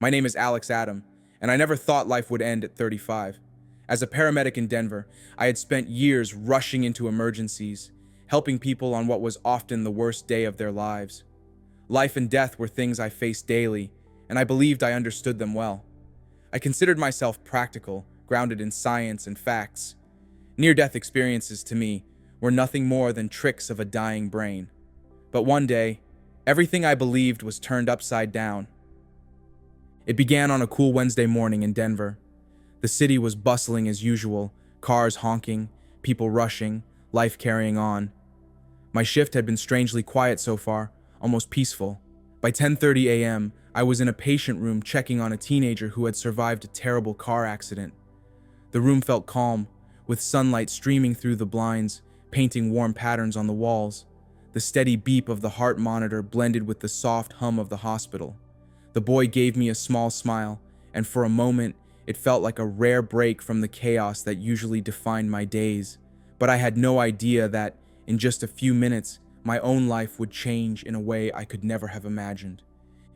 My name is Alex Adam, and I never thought life would end at 35. As a paramedic in Denver, I had spent years rushing into emergencies, helping people on what was often the worst day of their lives. Life and death were things I faced daily, and I believed I understood them well. I considered myself practical, grounded in science and facts. Near-death experiences to me were nothing more than tricks of a dying brain. But one day, everything I believed was turned upside down. It began on a cool Wednesday morning in Denver. The city was bustling as usual, cars honking, people rushing, life carrying on. My shift had been strangely quiet so far, almost peaceful. By 10:30 a.m., I was in a patient room checking on a teenager who had survived a terrible car accident. The room felt calm, with sunlight streaming through the blinds, painting warm patterns on the walls. The steady beep of the heart monitor blended with the soft hum of the hospital. The boy gave me a small smile, and for a moment, it felt like a rare break from the chaos that usually defined my days. But I had no idea that, in just a few minutes, my own life would change in a way I could never have imagined.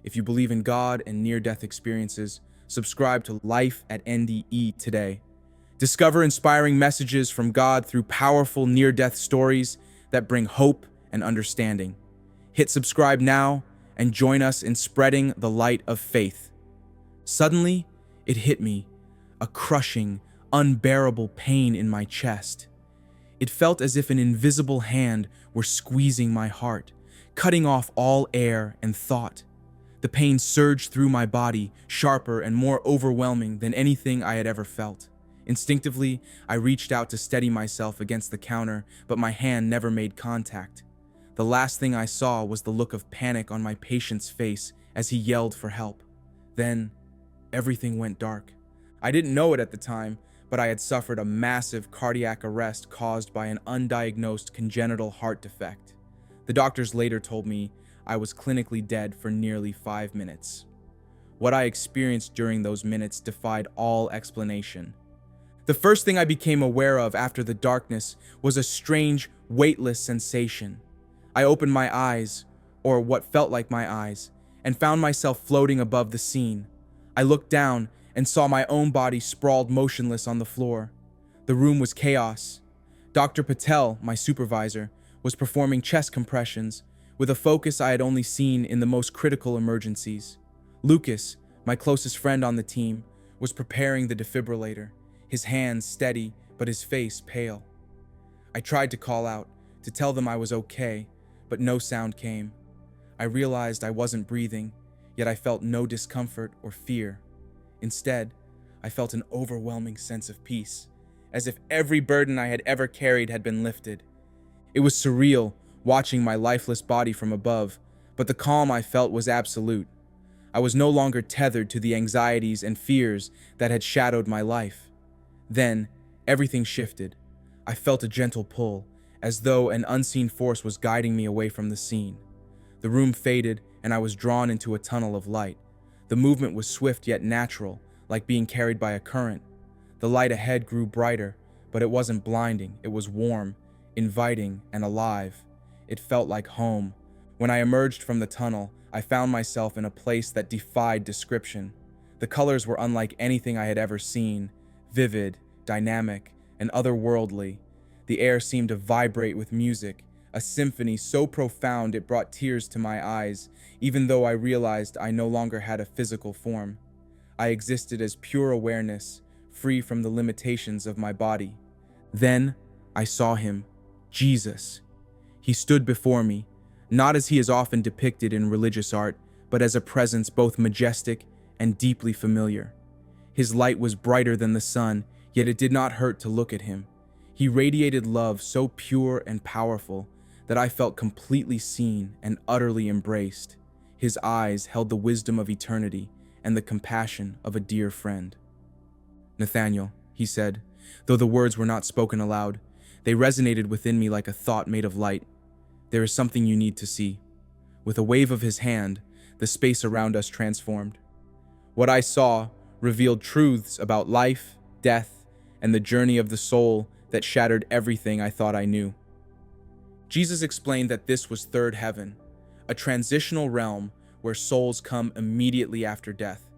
If you believe in God and near-death experiences, subscribe to Life at NDE today. Discover inspiring messages from God through powerful near-death stories that bring hope and understanding. Hit subscribe now and join us in spreading the light of faith. Suddenly, it hit me, a crushing, unbearable pain in my chest. It felt as if an invisible hand were squeezing my heart, cutting off all air and thought. The pain surged through my body, sharper and more overwhelming than anything I had ever felt. Instinctively, I reached out to steady myself against the counter, but my hand never made contact. The last thing I saw was the look of panic on my patient's face as he yelled for help. Then, everything went dark. I didn't know it at the time, but I had suffered a massive cardiac arrest caused by an undiagnosed congenital heart defect. The doctors later told me I was clinically dead for nearly 5 minutes. What I experienced during those minutes defied all explanation. The first thing I became aware of after the darkness was a strange, weightless sensation. I opened my eyes, or what felt like my eyes, and found myself floating above the scene. I looked down and saw my own body sprawled motionless on the floor. The room was chaos. Dr. Patel, my supervisor, was performing chest compressions with a focus I had only seen in the most critical emergencies. Lucas, my closest friend on the team, was preparing the defibrillator, his hands steady but his face pale. I tried to call out, to tell them I was okay, but no sound came. I realized I wasn't breathing, yet I felt no discomfort or fear. Instead, I felt an overwhelming sense of peace, as if every burden I had ever carried had been lifted. It was surreal watching my lifeless body from above, but the calm I felt was absolute. I was no longer tethered to the anxieties and fears that had shadowed my life. Then, everything shifted. I felt a gentle pull, as though an unseen force was guiding me away from the scene. The room faded, and I was drawn into a tunnel of light. The movement was swift yet natural, like being carried by a current. The light ahead grew brighter, but it wasn't blinding. It was warm, inviting, and alive. It felt like home. When I emerged from the tunnel, I found myself in a place that defied description. The colors were unlike anything I had ever seen, vivid, dynamic, and otherworldly. The air seemed to vibrate with music, a symphony so profound it brought tears to my eyes, even though I realized I no longer had a physical form. I existed as pure awareness, free from the limitations of my body. Then, I saw him, Jesus. He stood before me, not as he is often depicted in religious art, but as a presence both majestic and deeply familiar. His light was brighter than the sun, yet it did not hurt to look at him. He radiated love so pure and powerful that I felt completely seen and utterly embraced. His eyes held the wisdom of eternity and the compassion of a dear friend. "Nathaniel," he said, though the words were not spoken aloud, they resonated within me like a thought made of light. "There is something you need to see." With a wave of his hand, the space around us transformed. What I saw revealed truths about life, death, and the journey of the soul that shattered everything I thought I knew. Jesus explained that this was third heaven, a transitional realm where souls come immediately after death.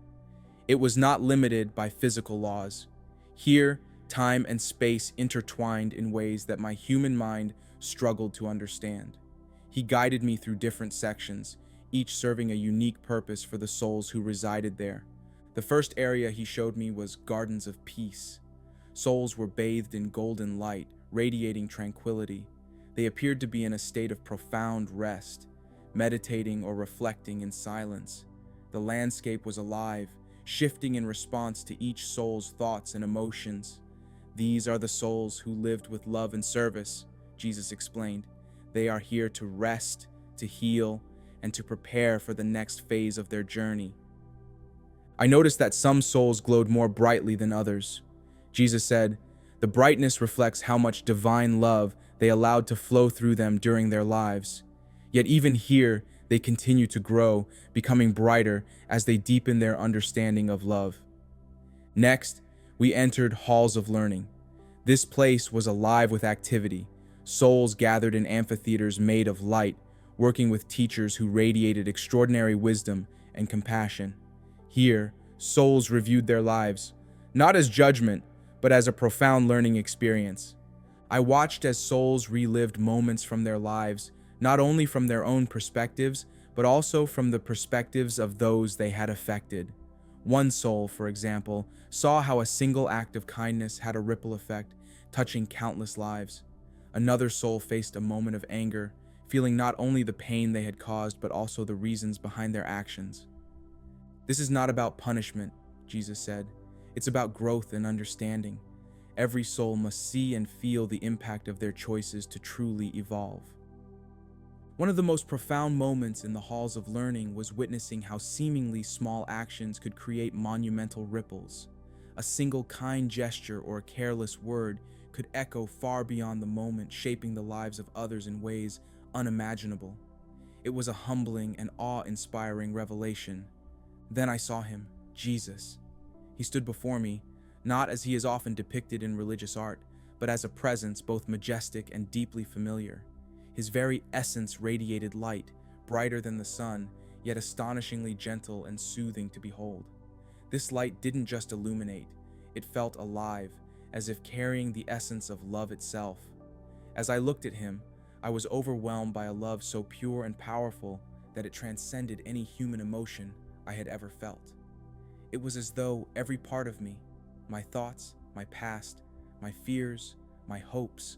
It was not limited by physical laws. Here, time and space intertwined in ways that my human mind struggled to understand. He guided me through different sections, each serving a unique purpose for the souls who resided there. The first area he showed me was Gardens of Peace. Souls were bathed in golden light, radiating tranquility. They appeared to be in a state of profound rest, meditating or reflecting in silence. The landscape was alive, shifting in response to each soul's thoughts and emotions. These are the souls who lived with love and service, Jesus explained. They are here to rest, to heal, and to prepare for the next phase of their journey. I noticed that some souls glowed more brightly than others. Jesus said, "The brightness reflects how much divine love they allowed to flow through them during their lives. Yet even here, they continue to grow, becoming brighter as they deepen their understanding of love." Next, we entered Halls of Learning. This place was alive with activity. Souls gathered in amphitheaters made of light, working with teachers who radiated extraordinary wisdom and compassion. Here, souls reviewed their lives, not as judgment, but as a profound learning experience. I watched as souls relived moments from their lives, not only from their own perspectives, but also from the perspectives of those they had affected. One soul, for example, saw how a single act of kindness had a ripple effect, touching countless lives. Another soul faced a moment of anger, feeling not only the pain they had caused, but also the reasons behind their actions. "This is not about punishment," Jesus said. "It's about growth and understanding. Every soul must see and feel the impact of their choices to truly evolve." One of the most profound moments in the halls of learning was witnessing how seemingly small actions could create monumental ripples. A single kind gesture or a careless word could echo far beyond the moment, shaping the lives of others in ways unimaginable. It was a humbling and awe-inspiring revelation. Then I saw him, Jesus. He stood before me, not as he is often depicted in religious art, but as a presence both majestic and deeply familiar. His very essence radiated light, brighter than the sun, yet astonishingly gentle and soothing to behold. This light didn't just illuminate, it felt alive, as if carrying the essence of love itself. As I looked at him, I was overwhelmed by a love so pure and powerful that it transcended any human emotion I had ever felt. It was as though every part of me, my thoughts, my past, my fears, my hopes,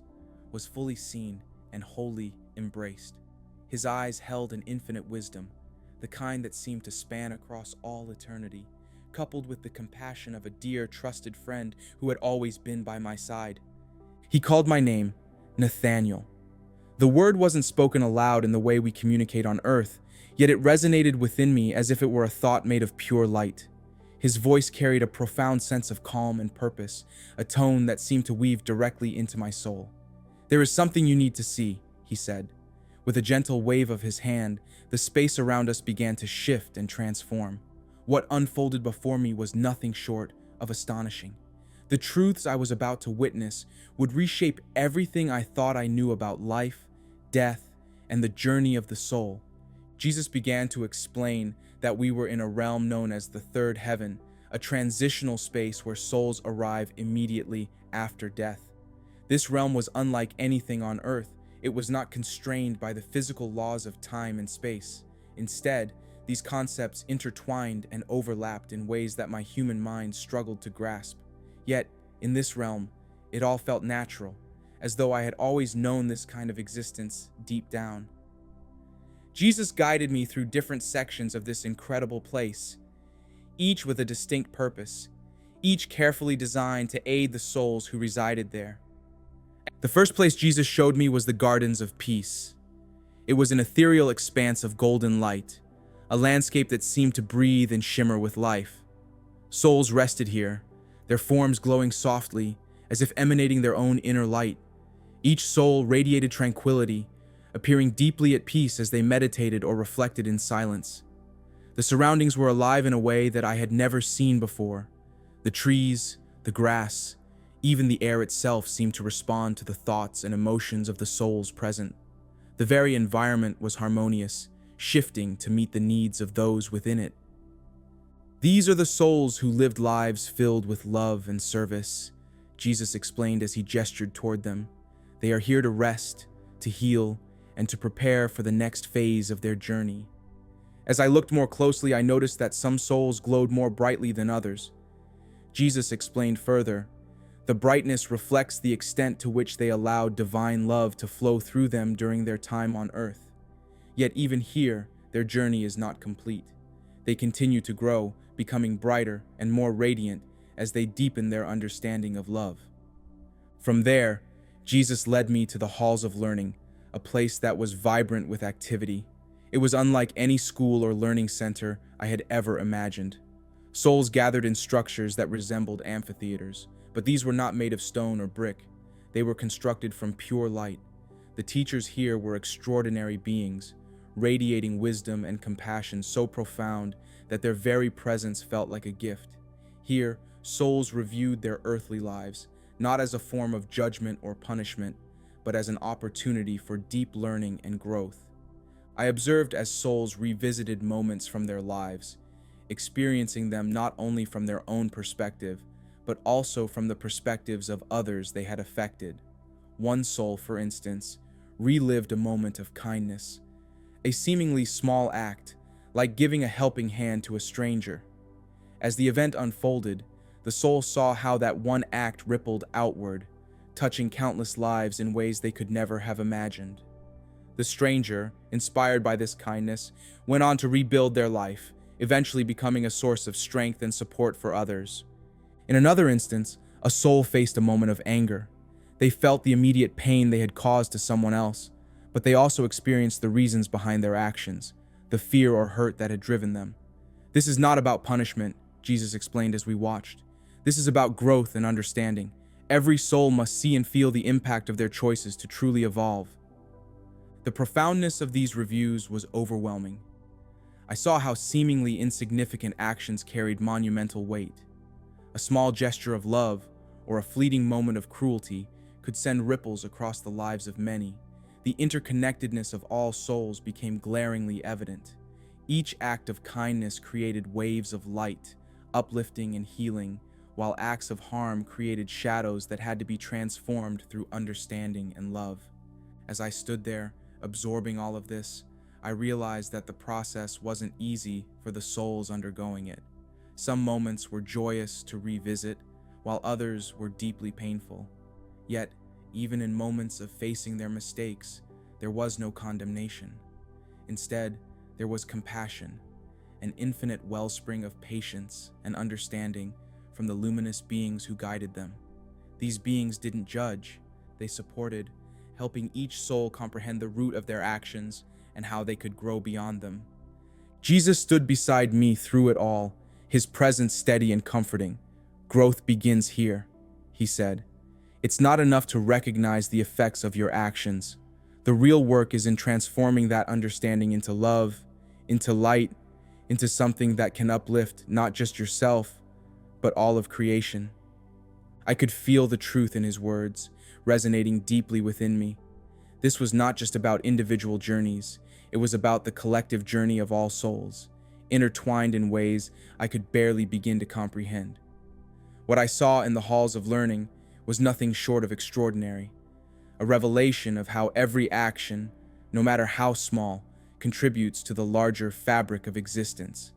was fully seen and wholly embraced. His eyes held an infinite wisdom, the kind that seemed to span across all eternity, coupled with the compassion of a dear, trusted friend who had always been by my side. He called my name, Nathaniel. The word wasn't spoken aloud in the way we communicate on earth, yet it resonated within me as if it were a thought made of pure light. His voice carried a profound sense of calm and purpose, a tone that seemed to weave directly into my soul. "There is something you need to see," he said. With a gentle wave of his hand, the space around us began to shift and transform. What unfolded before me was nothing short of astonishing. The truths I was about to witness would reshape everything I thought I knew about life, death, and the journey of the soul. Jesus began to explain that we were in a realm known as the third heaven, a transitional space where souls arrive immediately after death. This realm was unlike anything on earth. It was not constrained by the physical laws of time and space. Instead, these concepts intertwined and overlapped in ways that my human mind struggled to grasp. Yet, in this realm, it all felt natural, as though I had always known this kind of existence deep down. Jesus guided me through different sections of this incredible place, each with a distinct purpose, each carefully designed to aid the souls who resided there. The first place Jesus showed me was the Gardens of Peace. It was an ethereal expanse of golden light, a landscape that seemed to breathe and shimmer with life. Souls rested here, their forms glowing softly, as if emanating their own inner light. Each soul radiated tranquility, appearing deeply at peace as they meditated or reflected in silence. The surroundings were alive in a way that I had never seen before. The trees, the grass, even the air itself seemed to respond to the thoughts and emotions of the souls present. The very environment was harmonious, shifting to meet the needs of those within it. These are the souls who lived lives filled with love and service, Jesus explained as he gestured toward them. They are here to rest, to heal, and to prepare for the next phase of their journey. As I looked more closely, I noticed that some souls glowed more brightly than others. Jesus explained further, the brightness reflects the extent to which they allowed divine love to flow through them during their time on earth. Yet even here, their journey is not complete. They continue to grow, becoming brighter and more radiant as they deepen their understanding of love. From there, Jesus led me to the halls of learning, a place that was vibrant with activity. It was unlike any school or learning center I had ever imagined. Souls gathered in structures that resembled amphitheaters, but these were not made of stone or brick. They were constructed from pure light. The teachers here were extraordinary beings, radiating wisdom and compassion so profound that their very presence felt like a gift. Here, souls reviewed their earthly lives, not as a form of judgment or punishment, but as an opportunity for deep learning and growth. I observed as souls revisited moments from their lives, experiencing them not only from their own perspective, but also from the perspectives of others they had affected. One soul, for instance, relived a moment of kindness, a seemingly small act, like giving a helping hand to a stranger. As the event unfolded, the soul saw how that one act rippled outward, touching countless lives in ways they could never have imagined. The stranger, inspired by this kindness, went on to rebuild their life, eventually becoming a source of strength and support for others. In another instance, a soul faced a moment of anger. They felt the immediate pain they had caused to someone else, but they also experienced the reasons behind their actions, the fear or hurt that had driven them. This is not about punishment, Jesus explained as we watched. This is about growth and understanding. Every soul must see and feel the impact of their choices to truly evolve. The profoundness of these reviews was overwhelming. I saw how seemingly insignificant actions carried monumental weight. A small gesture of love or a fleeting moment of cruelty could send ripples across the lives of many. The interconnectedness of all souls became glaringly evident. Each act of kindness created waves of light, uplifting and healing, while acts of harm created shadows that had to be transformed through understanding and love. As I stood there, absorbing all of this, I realized that the process wasn't easy for the souls undergoing it. Some moments were joyous to revisit, while others were deeply painful. Yet, even in moments of facing their mistakes, there was no condemnation. Instead, there was compassion, an infinite wellspring of patience and understanding from the luminous beings who guided them. These beings didn't judge, they supported, helping each soul comprehend the root of their actions and how they could grow beyond them. Jesus stood beside me through it all, his presence steady and comforting. Growth begins here, he said. It's not enough to recognize the effects of your actions. The real work is in transforming that understanding into love, into light, into something that can uplift not just yourself, but all of creation. I could feel the truth in his words, resonating deeply within me. This was not just about individual journeys, it was about the collective journey of all souls, intertwined in ways I could barely begin to comprehend. What I saw in the halls of learning was nothing short of extraordinary, a revelation of how every action, no matter how small, contributes to the larger fabric of existence.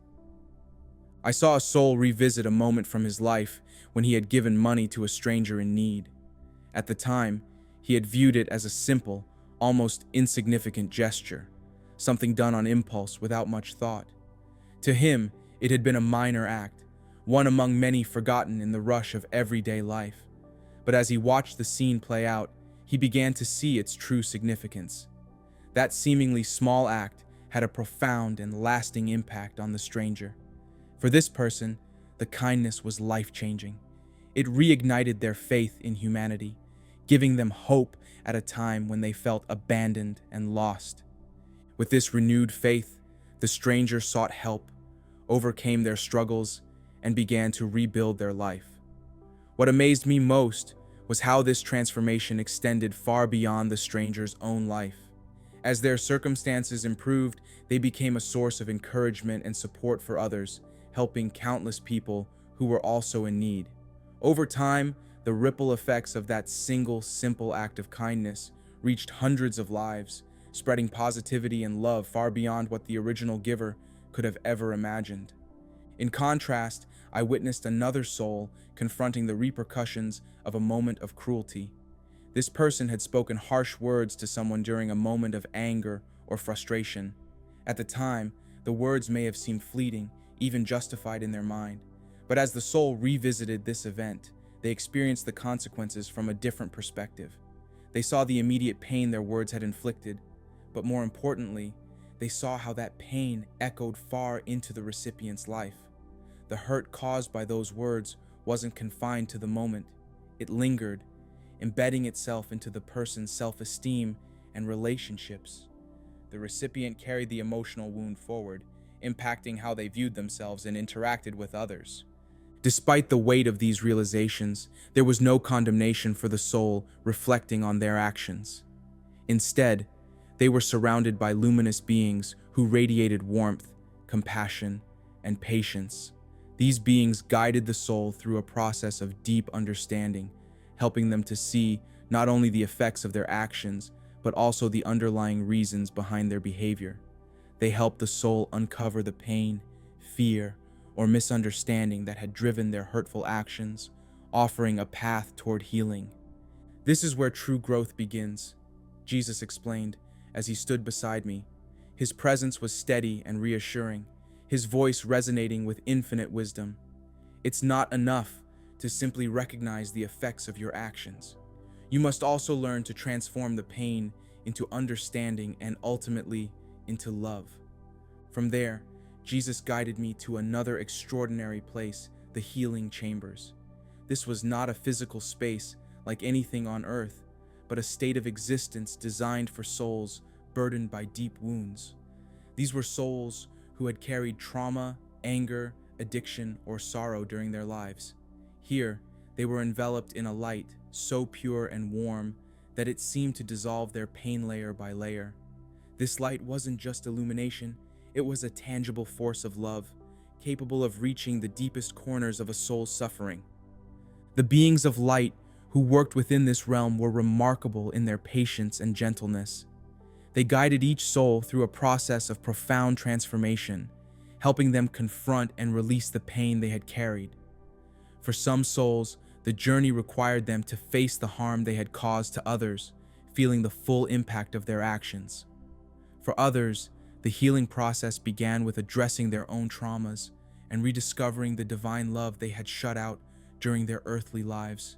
I saw a soul revisit a moment from his life when he had given money to a stranger in need. At the time, he had viewed it as a simple, almost insignificant gesture, something done on impulse without much thought. To him, it had been a minor act, one among many forgotten in the rush of everyday life. But as he watched the scene play out, he began to see its true significance. That seemingly small act had a profound and lasting impact on the stranger. For this person, the kindness was life-changing. It reignited their faith in humanity, giving them hope at a time when they felt abandoned and lost. With this renewed faith, the stranger sought help, overcame their struggles, and began to rebuild their life. What amazed me most was how this transformation extended far beyond the stranger's own life. As their circumstances improved, they became a source of encouragement and support for others, helping countless people who were also in need. Over time, the ripple effects of that single, simple act of kindness reached hundreds of lives, spreading positivity and love far beyond what the original giver could have ever imagined. In contrast, I witnessed another soul confronting the repercussions of a moment of cruelty. This person had spoken harsh words to someone during a moment of anger or frustration. At the time, the words may have seemed fleeting, even justified in their mind. But as the soul revisited this event, they experienced the consequences from a different perspective. They saw the immediate pain their words had inflicted, but more importantly, they saw how that pain echoed far into the recipient's life. The hurt caused by those words wasn't confined to the moment. It lingered, embedding itself into the person's self-esteem and relationships. The recipient carried the emotional wound forward, impacting how they viewed themselves and interacted with others. Despite the weight of these realizations, there was no condemnation for the soul reflecting on their actions. Instead, they were surrounded by luminous beings who radiated warmth, compassion, and patience. These beings guided the soul through a process of deep understanding, helping them to see not only the effects of their actions, but also the underlying reasons behind their behavior. They helped the soul uncover the pain, fear, or misunderstanding that had driven their hurtful actions, offering a path toward healing. This is where true growth begins, Jesus explained as he stood beside me. His presence was steady and reassuring, his voice resonating with infinite wisdom. It's not enough to simply recognize the effects of your actions. You must also learn to transform the pain into understanding and ultimately into love. From there, Jesus guided me to another extraordinary place, the healing chambers. This was not a physical space like anything on earth, but a state of existence designed for souls burdened by deep wounds. These were souls who had carried trauma, anger, addiction, or sorrow during their lives. Here, they were enveloped in a light so pure and warm that it seemed to dissolve their pain layer by layer. This light wasn't just illumination, it was a tangible force of love, capable of reaching the deepest corners of a soul's suffering. The beings of light who worked within this realm were remarkable in their patience and gentleness. They guided each soul through a process of profound transformation, helping them confront and release the pain they had carried. For some souls, the journey required them to face the harm they had caused to others, feeling the full impact of their actions. For others, the healing process began with addressing their own traumas and rediscovering the divine love they had shut out during their earthly lives.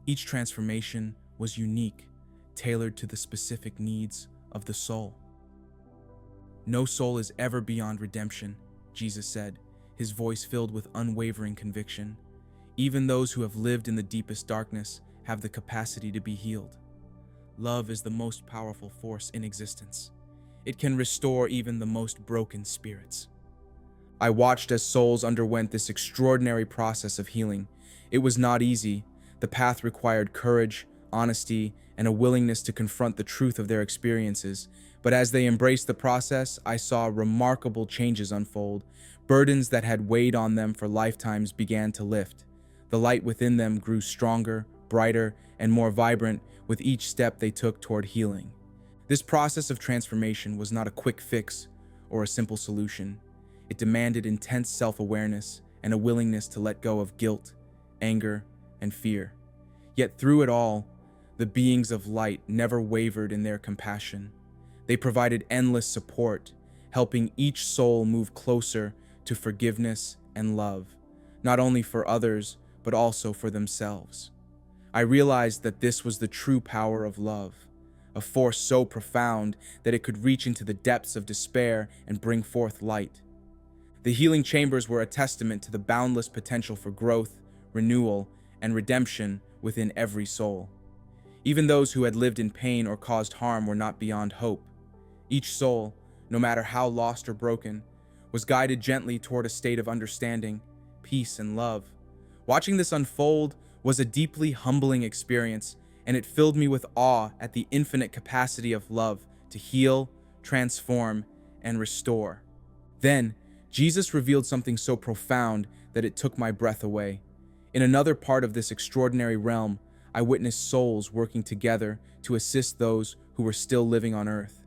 Each transformation was unique, tailored to the specific needs of the soul. No soul is ever beyond redemption, Jesus said, his voice filled with unwavering conviction. Even those who have lived in the deepest darkness have the capacity to be healed. Love is the most powerful force in existence. It can restore even the most broken spirits. I watched as souls underwent this extraordinary process of healing. It was not easy. The path required courage, honesty, and a willingness to confront the truth of their experiences. But as they embraced the process, I saw remarkable changes unfold. Burdens that had weighed on them for lifetimes began to lift. The light within them grew stronger, brighter, and more vibrant with each step they took toward healing. This process of transformation was not a quick fix or a simple solution. It demanded intense self-awareness and a willingness to let go of guilt, anger, and fear. Yet through it all, the beings of light never wavered in their compassion. They provided endless support, helping each soul move closer to forgiveness and love, not only for others, but also for themselves. I realized that this was the true power of love, a force so profound that it could reach into the depths of despair and bring forth light. The healing chambers were a testament to the boundless potential for growth, renewal, and redemption within every soul. Even those who had lived in pain or caused harm were not beyond hope. Each soul, no matter how lost or broken, was guided gently toward a state of understanding, peace, and love. Watching this unfold was a deeply humbling experience, and it filled me with awe at the infinite capacity of love to heal, transform, and restore. Then, Jesus revealed something so profound that it took my breath away. In another part of this extraordinary realm, I witnessed souls working together to assist those who were still living on earth.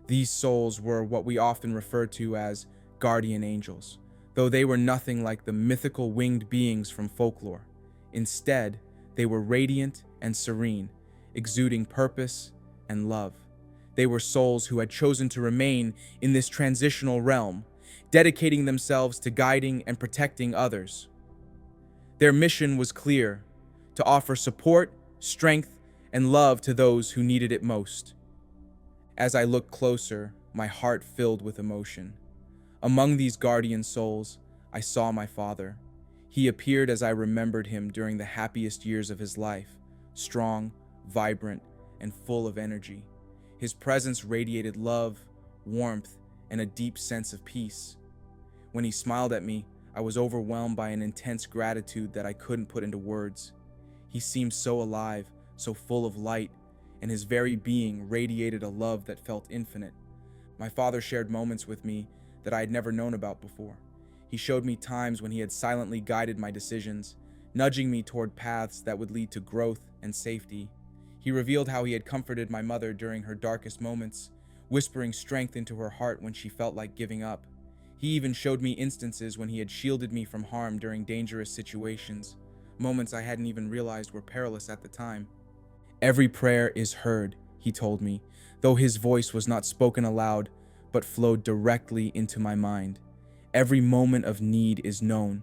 These souls were what we often refer to as guardian angels, though they were nothing like the mythical winged beings from folklore. Instead, they were radiant and serene, exuding purpose and love. They were souls who had chosen to remain in this transitional realm, dedicating themselves to guiding and protecting others. Their mission was clear: to offer support, strength, and love to those who needed it most. As I looked closer, my heart filled with emotion. Among these guardian souls, I saw my father. He appeared as I remembered him during the happiest years of his life, strong, vibrant, and full of energy. His presence radiated love, warmth, and a deep sense of peace. When he smiled at me, I was overwhelmed by an intense gratitude that I couldn't put into words. He seemed so alive, so full of light, and his very being radiated a love that felt infinite. My father shared moments with me that I had never known about before. He showed me times when he had silently guided my decisions, nudging me toward paths that would lead to growth and safety. He revealed how he had comforted my mother during her darkest moments, whispering strength into her heart when she felt like giving up. He even showed me instances when he had shielded me from harm during dangerous situations, moments I hadn't even realized were perilous at the time. Every prayer is heard, he told me, though his voice was not spoken aloud, but flowed directly into my mind. Every moment of need is known.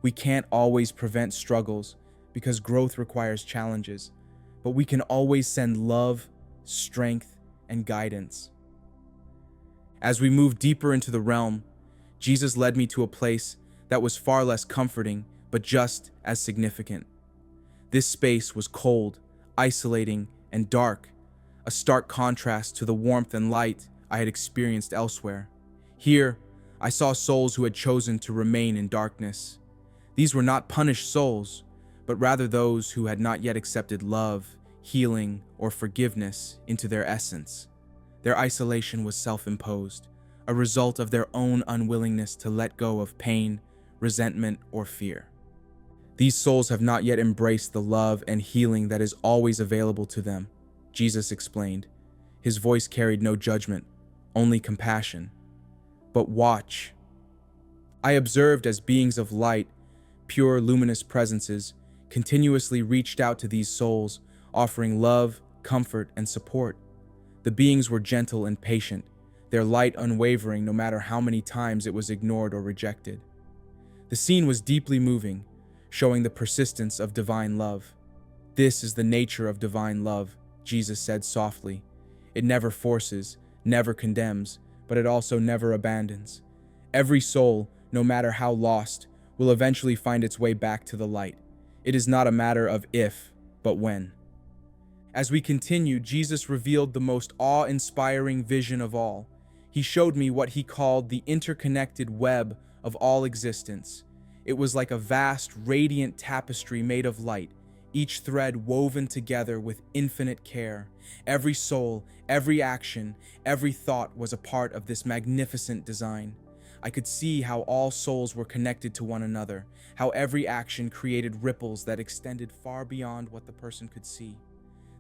We can't always prevent struggles because growth requires challenges, but we can always send love, strength, and guidance. As we moved deeper into the realm, Jesus led me to a place that was far less comforting, but just as significant. This space was cold, isolating, and dark, a stark contrast to the warmth and light I had experienced elsewhere. Here, I saw souls who had chosen to remain in darkness. These were not punished souls, but rather those who had not yet accepted love, healing, or forgiveness into their essence. Their isolation was self-imposed, a result of their own unwillingness to let go of pain, resentment, or fear. These souls have not yet embraced the love and healing that is always available to them, Jesus explained. His voice carried no judgment, only compassion. But watch. I observed as beings of light, pure, luminous presences, continuously reached out to these souls, offering love, comfort, and support. The beings were gentle and patient, their light unwavering no matter how many times it was ignored or rejected. The scene was deeply moving, showing the persistence of divine love. This is the nature of divine love, Jesus said softly. It never forces, never condemns, but it also never abandons. Every soul, no matter how lost, will eventually find its way back to the light. It is not a matter of if, but when. As we continued, Jesus revealed the most awe-inspiring vision of all. He showed me what he called the interconnected web of all existence. It was like a vast, radiant tapestry made of light, each thread woven together with infinite care. Every soul, every action, every thought was a part of this magnificent design. I could see how all souls were connected to one another, how every action created ripples that extended far beyond what the person could see.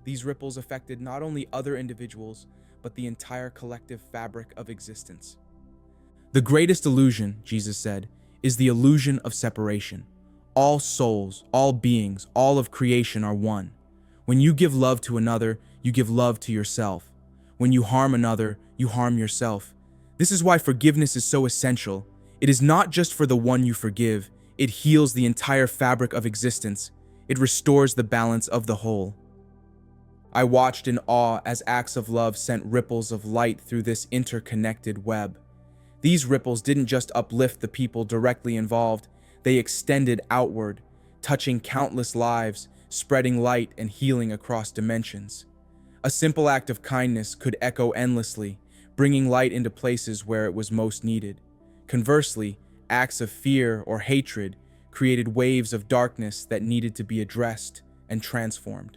These ripples affected not only other individuals, but the entire collective fabric of existence. The greatest illusion, Jesus said, is the illusion of separation. All souls, all beings, all of creation are one. When you give love to another, you give love to yourself. When you harm another, you harm yourself. This is why forgiveness is so essential. It is not just for the one you forgive, it heals the entire fabric of existence. It restores the balance of the whole. I watched in awe as acts of love sent ripples of light through this interconnected web. These ripples didn't just uplift the people directly involved, they extended outward, touching countless lives, spreading light and healing across dimensions. A simple act of kindness could echo endlessly, bringing light into places where it was most needed. Conversely, acts of fear or hatred created waves of darkness that needed to be addressed and transformed.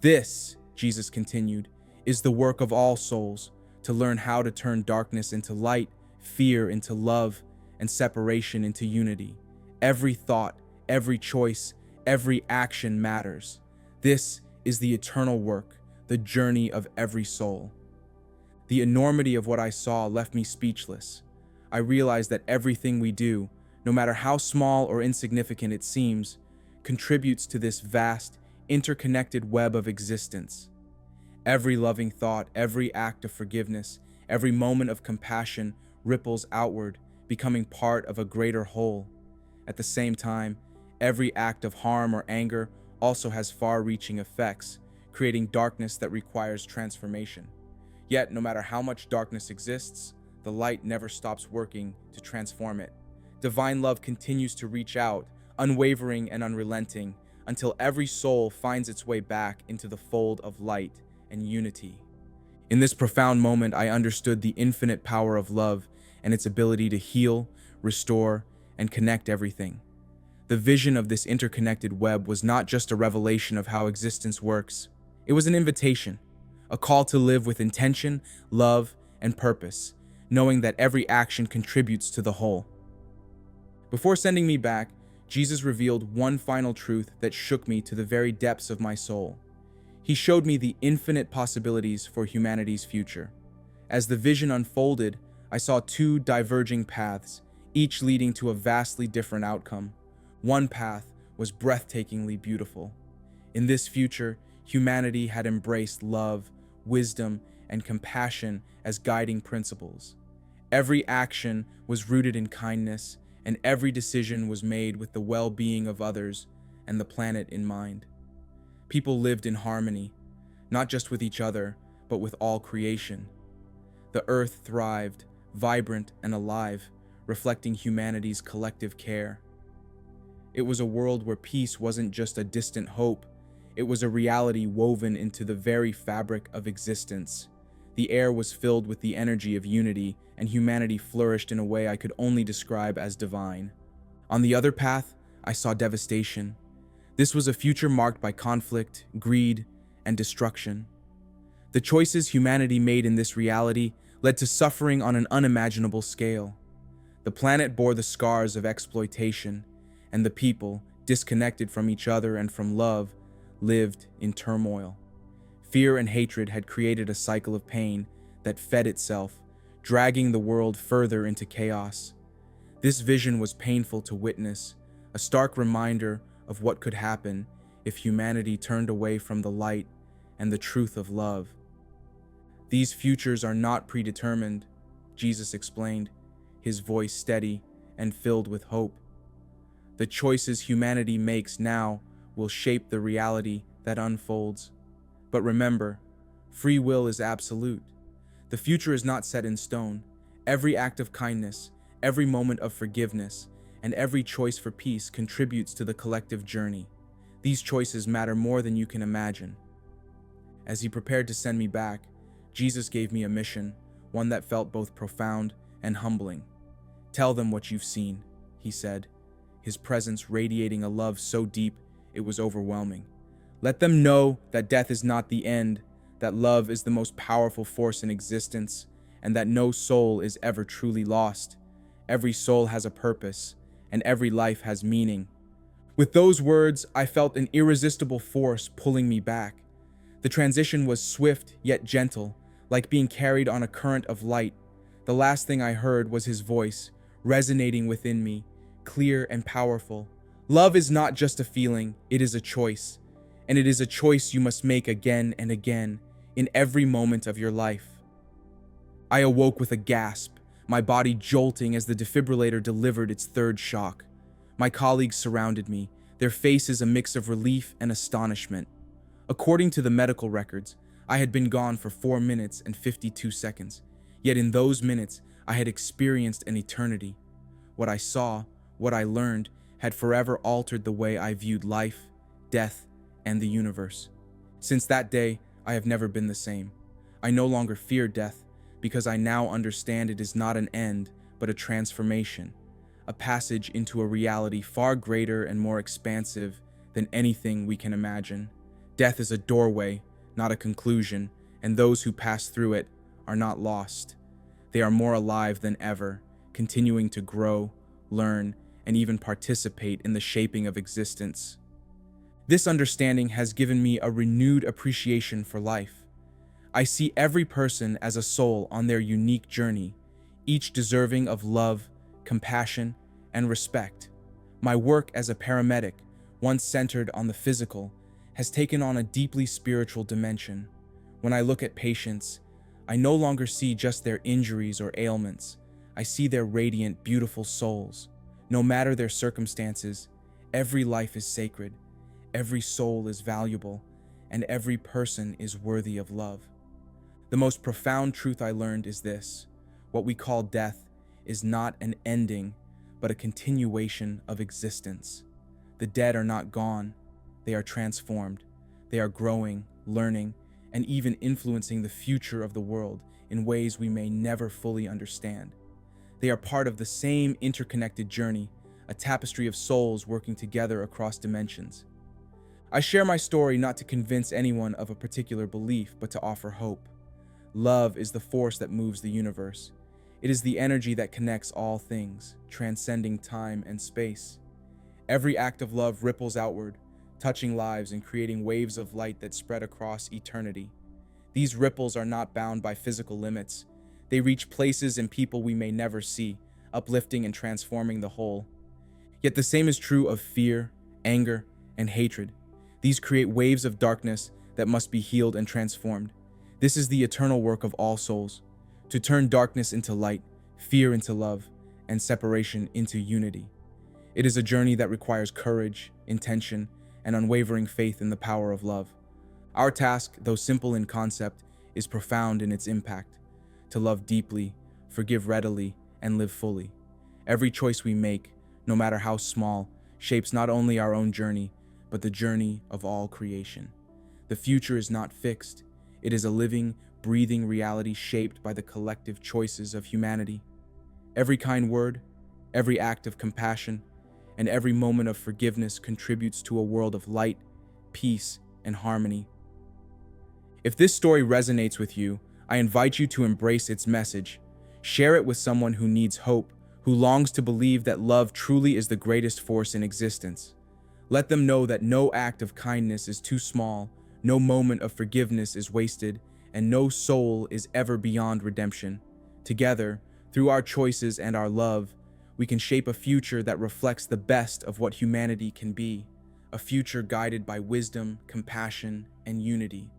This, Jesus continued, is the work of all souls, to learn how to turn darkness into light, fear into love, and separation into unity. Every thought, every choice, every action matters. This is the eternal work, the journey of every soul. The enormity of what I saw left me speechless. I realized that everything we do, no matter how small or insignificant it seems, contributes to this vast, interconnected web of existence. Every loving thought, every act of forgiveness, every moment of compassion ripples outward, becoming part of a greater whole. At the same time, every act of harm or anger also has far-reaching effects, creating darkness that requires transformation. Yet, no matter how much darkness exists, the light never stops working to transform it. Divine love continues to reach out, unwavering and unrelenting, until every soul finds its way back into the fold of light and unity. In this profound moment, I understood the infinite power of love and its ability to heal, restore, and connect everything. The vision of this interconnected web was not just a revelation of how existence works. It was an invitation, a call to live with intention, love, and purpose, knowing that every action contributes to the whole. Before sending me back, Jesus revealed one final truth that shook me to the very depths of my soul. He showed me the infinite possibilities for humanity's future. As the vision unfolded, I saw two diverging paths, each leading to a vastly different outcome. One path was breathtakingly beautiful. In this future, humanity had embraced love, wisdom, and compassion as guiding principles. Every action was rooted in kindness, and every decision was made with the well-being of others and the planet in mind. People lived in harmony, not just with each other, but with all creation. The earth thrived, vibrant and alive, reflecting humanity's collective care. It was a world where peace wasn't just a distant hope, it was a reality woven into the very fabric of existence. The air was filled with the energy of unity, and humanity flourished in a way I could only describe as divine. On the other path, I saw devastation. This was a future marked by conflict, greed, and destruction. The choices humanity made in this reality led to suffering on an unimaginable scale. The planet bore the scars of exploitation, and the people, disconnected from each other and from love, lived in turmoil. Fear and hatred had created a cycle of pain that fed itself, dragging the world further into chaos. This vision was painful to witness, a stark reminder of what could happen if humanity turned away from the light and the truth of love. These futures are not predetermined, Jesus explained, his voice steady and filled with hope. The choices humanity makes now will shape the reality that unfolds. But remember, free will is absolute. The future is not set in stone. Every act of kindness, every moment of forgiveness, and every choice for peace contributes to the collective journey. These choices matter more than you can imagine. As he prepared to send me back, Jesus gave me a mission, one that felt both profound and humbling. "Tell them what you've seen," he said, his presence radiating a love so deep it was overwhelming. "Let them know that death is not the end, that love is the most powerful force in existence, and that no soul is ever truly lost. Every soul has a purpose, and every life has meaning." With those words, I felt an irresistible force pulling me back. The transition was swift yet gentle, like being carried on a current of light. The last thing I heard was his voice, resonating within me, clear and powerful. Love is not just a feeling, it is a choice. And it is a choice you must make again and again, in every moment of your life. I awoke with a gasp, my body jolting as the defibrillator delivered its third shock. My colleagues surrounded me, their faces a mix of relief and astonishment. According to the medical records, I had been gone for 4 minutes and 52 seconds, yet in those minutes, I had experienced an eternity. What I saw, what I learned, had forever altered the way I viewed life, death, and the universe. Since that day, I have never been the same. I no longer fear death, because I now understand it is not an end, but a transformation, a passage into a reality far greater and more expansive than anything we can imagine. Death is a doorway, not a conclusion, and those who pass through it are not lost. They are more alive than ever, continuing to grow, learn, and even participate in the shaping of existence. This understanding has given me a renewed appreciation for life. I see every person as a soul on their unique journey, each deserving of love, compassion, and respect. My work as a paramedic, once centered on the physical, has taken on a deeply spiritual dimension. When I look at patients, I no longer see just their injuries or ailments. I see their radiant, beautiful souls. No matter their circumstances, every life is sacred, every soul is valuable, and every person is worthy of love. The most profound truth I learned is this: what we call death is not an ending, but a continuation of existence. The dead are not gone, they are transformed. They are growing, learning, and even influencing the future of the world in ways we may never fully understand. They are part of the same interconnected journey, a tapestry of souls working together across dimensions. I share my story not to convince anyone of a particular belief, but to offer hope. Love is the force that moves the universe. It is the energy that connects all things, transcending time and space. Every act of love ripples outward, touching lives and creating waves of light that spread across eternity. These ripples are not bound by physical limits. They reach places and people we may never see, uplifting and transforming the whole. Yet the same is true of fear, anger, and hatred. These create waves of darkness that must be healed and transformed. This is the eternal work of all souls, to turn darkness into light, fear into love, and separation into unity. It is a journey that requires courage, intention, and unwavering faith in the power of love. Our task, though simple in concept, is profound in its impact: to love deeply, forgive readily, and live fully. Every choice we make, no matter how small, shapes not only our own journey, but the journey of all creation. The future is not fixed. It is a living, breathing reality shaped by the collective choices of humanity. Every kind word, every act of compassion, and every moment of forgiveness contributes to a world of light, peace, and harmony. If this story resonates with you, I invite you to embrace its message. Share it with someone who needs hope, who longs to believe that love truly is the greatest force in existence. Let them know that no act of kindness is too small, no moment of forgiveness is wasted, and no soul is ever beyond redemption. Together, through our choices and our love, we can shape a future that reflects the best of what humanity can be, a future guided by wisdom, compassion, and unity.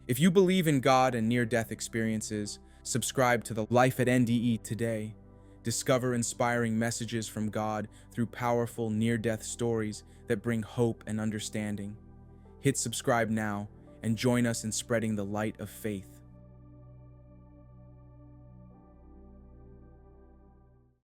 If you believe in God and near-death experiences, subscribe to the Life at NDE today. Discover inspiring messages from God through powerful near-death stories that bring hope and understanding. Hit subscribe now and join us in spreading the light of faith.